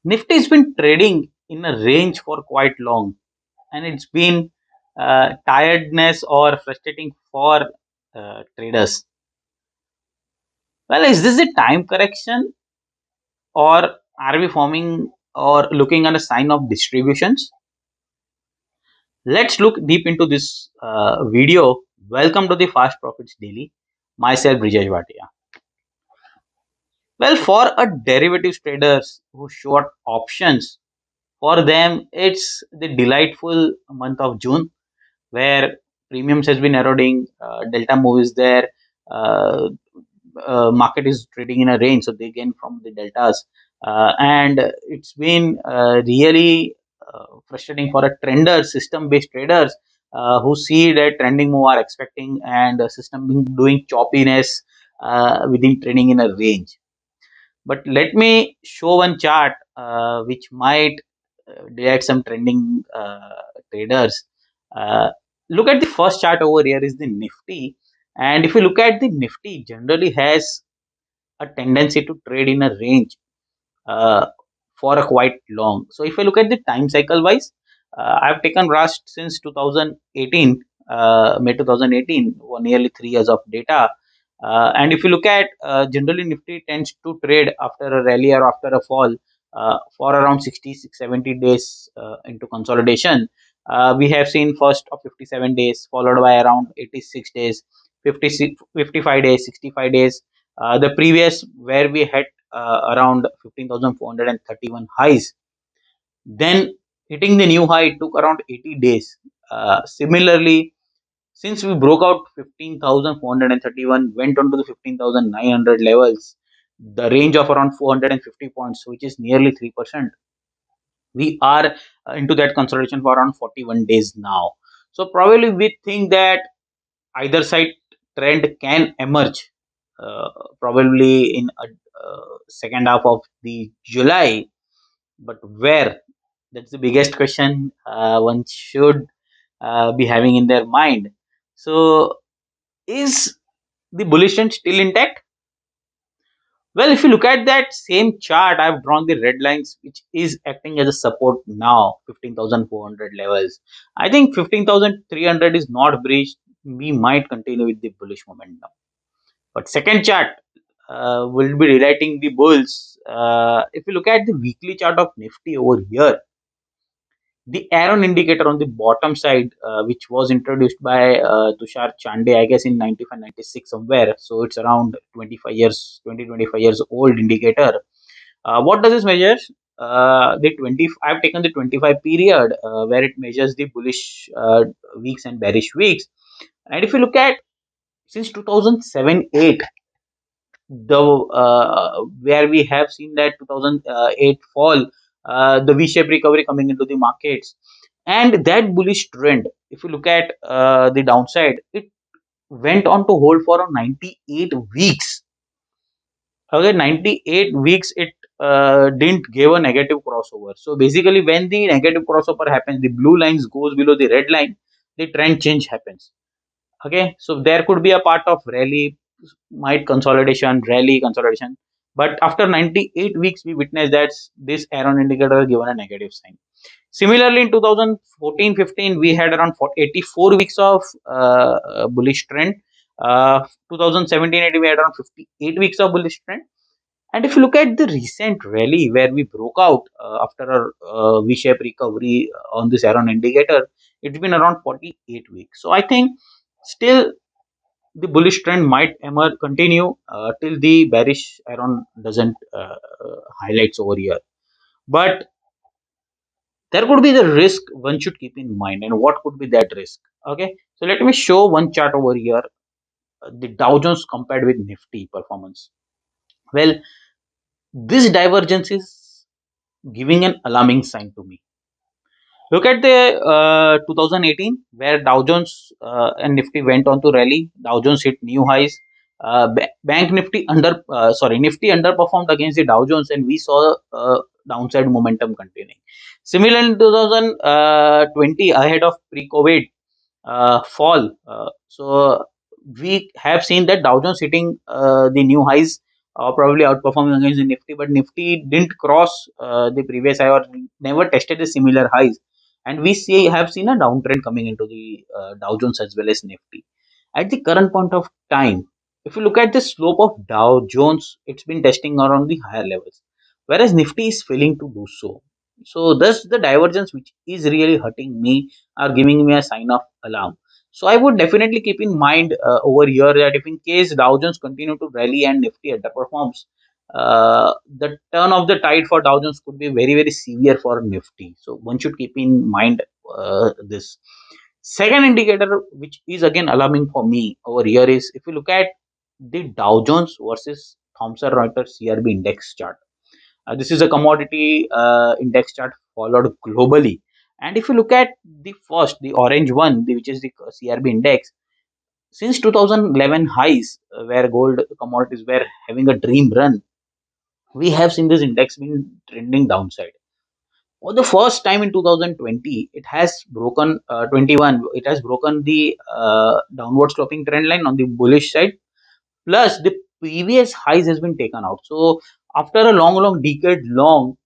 Nifty has been trading in a range for quite long, and it's been tiredness or frustrating for traders. Well, is this a time correction, or are we forming or looking at a sign of distributions? Let's look deep into this video. Welcome to the Fast Profits Daily. Myself, Brijesh Bhatia. Well, for a derivatives traders who short options, for them it's the delightful month of June where premiums has been eroding, delta move is there, uh, market is trading in a range, so they gain from the deltas, and it's been really frustrating for a trender, system-based traders who see that trending move are expecting and system being doing choppiness within trading in a range. But let me show one chart which might delight some trending traders. Uh, Look at the first chart over here is the Nifty, and if you look at the Nifty, generally has a tendency to trade in a range uh, for a quite long. So if I look at the time cycle wise, I've taken Rust since 2018, May 2018, or nearly 3 years of data. And if you look at generally Nifty tends to trade after a rally or after a fall for around 66 70 days into consolidation. We have seen first of 57 days followed by around 86 days, 56 55 days, 65 days. The previous where we had around 15,431 highs. Then hitting the new high took around 80 days. Similarly, since we broke out 15,431, went on to the 15,900 levels, the range of around 450 points, which is nearly 3%. We are into that consolidation for around 41 days now. So probably we think that either side trend can emerge uh, probably in a second half of the July, but where? That's the biggest question one should be having in their mind. So, is the bullish trend still intact? Well, if you look at that same chart, I've drawn the red lines, which is acting as a support now, 15,400 levels. I think 15,300 is not breached. We might continue with the bullish momentum. But second chart will be relating the bulls. If you look at the weekly chart of Nifty over here, the Aaron indicator on the bottom side, which was introduced by Tushar Chande, I guess in 95, 96 somewhere. So it's around 25 years, 25 years old indicator. What does this measure? The 20, I've taken the 25 period where it measures the bullish weeks and bearish weeks. And if you look at since 2007 8, the where we have seen that 2008 fall, the V-shaped recovery coming into the markets, and that bullish trend. If you look at the downside, it went on to hold for 98 weeks. Okay, 98 weeks it didn't give a negative crossover. So basically, when the negative crossover happens, the blue lines goes below the red line, the trend change happens. Okay, so there could be a part of rally, might consolidation, rally consolidation, but after 98 weeks we witnessed that this Aaron indicator given a negative sign. Similarly, in 2014-15 we had around 84 weeks of bullish trend. 2017-18 we had around 58 weeks of bullish trend. And if you look at the recent rally where we broke out after a V-shaped recovery on this Aaron indicator, it's been around 48 weeks. So I think still the bullish trend might emerge, continue till the bearish Aaron doesn't highlights over here. But there could be the risk one should keep in mind, and what could be that risk? Okay, so let me show one chart over here, the Dow Jones compared with Nifty performance. Well, this divergence is giving an alarming sign to me. Look at the 2018 where Dow Jones and Nifty went on to rally. Dow Jones hit new highs. Bank Nifty Nifty underperformed against the Dow Jones, and we saw downside momentum continuing. Similarly, in 2020, ahead of pre-COVID fall, so we have seen that Dow Jones hitting the new highs probably outperforming against the Nifty, but Nifty didn't cross the previous high or never tested the similar highs. And we have seen a downtrend coming into the Dow Jones as well as Nifty. At the current point of time, if you look at the slope of Dow Jones, it's been testing around the higher levels, whereas Nifty is failing to do so. So, thus the divergence which is really hurting me are giving me a sign of alarm. So, I would definitely keep in mind over here that if in case Dow Jones continue to rally and Nifty underperforms, the turn of the tide for Dow Jones could be very, very severe for Nifty. So, one should keep in mind this. Second indicator, which is again alarming for me over here, is if you look at the Dow Jones versus Thomson Reuters CRB index chart. This is a commodity index chart followed globally. And if you look at the first, the orange one, which is the CRB index, since 2011 highs, where gold commodities were having a dream run, we have seen this index being trending downside. For the first time in 2020, it has broken 21. It has broken the downward sloping trend line on the bullish side. Plus, the previous highs has been taken out. So, after a long decade long,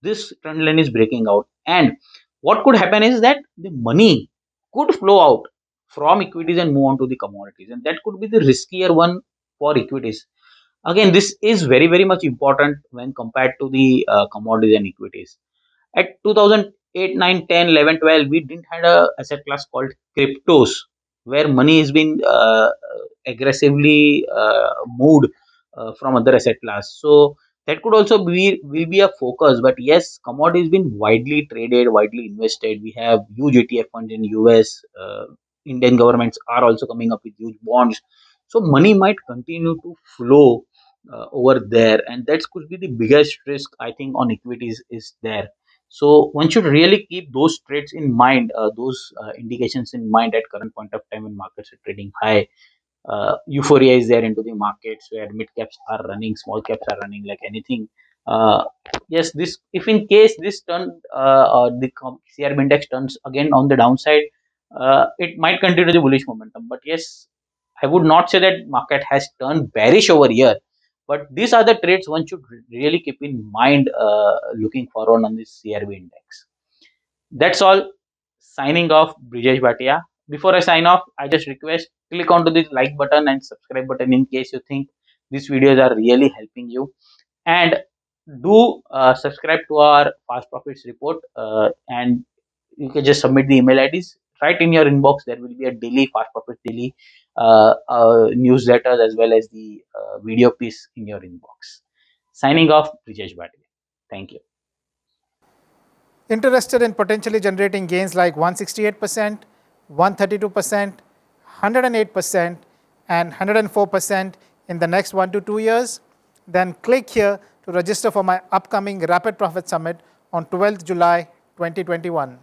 this trend line is breaking out. And what could happen is that the money could flow out from equities and move on to the commodities, and that could be the riskier one for equities. Again, this is very much important when compared to the commodities and equities. At 2008, 9, 10, 11, 12, we didn't had a asset class called cryptos, where money has been aggressively moved from other asset class. So that could also be will be a focus. But yes, commodities been widely traded, widely invested. We have huge ETF funds in US. Indian governments are also coming up with huge bonds. So money might continue to flow over there, and that could be the biggest risk I think on equities is there. So one should really keep those traits in mind, those indications in mind at current point of time when markets are trading high. Euphoria is there into the markets where mid caps are running, small caps are running like anything. Uh, yes, this if in case this turn the CRB index turns again on the downside, it might continue the bullish momentum. But yes, I would not say that market has turned bearish over here. But these are the traits one should really keep in mind looking forward on this CRB index. That's all. Signing off, Brijesh Bhatia. Before I sign off, I just request click onto the like button and subscribe button in case you think these videos are really helping you. And do subscribe to our Fast Profits report, and you can just submit the email IDs. Right in your inbox, there will be a daily Fast Profits daily newsletters as well as the video piece in your inbox. Signing off, Brijesh Bhatia. Thank you. Interested in potentially generating gains like 168%, 132%, 108%, and 104% in the next 1 to 2 years? Then click here to register for my upcoming Rapid Profit Summit on 12th July 2021.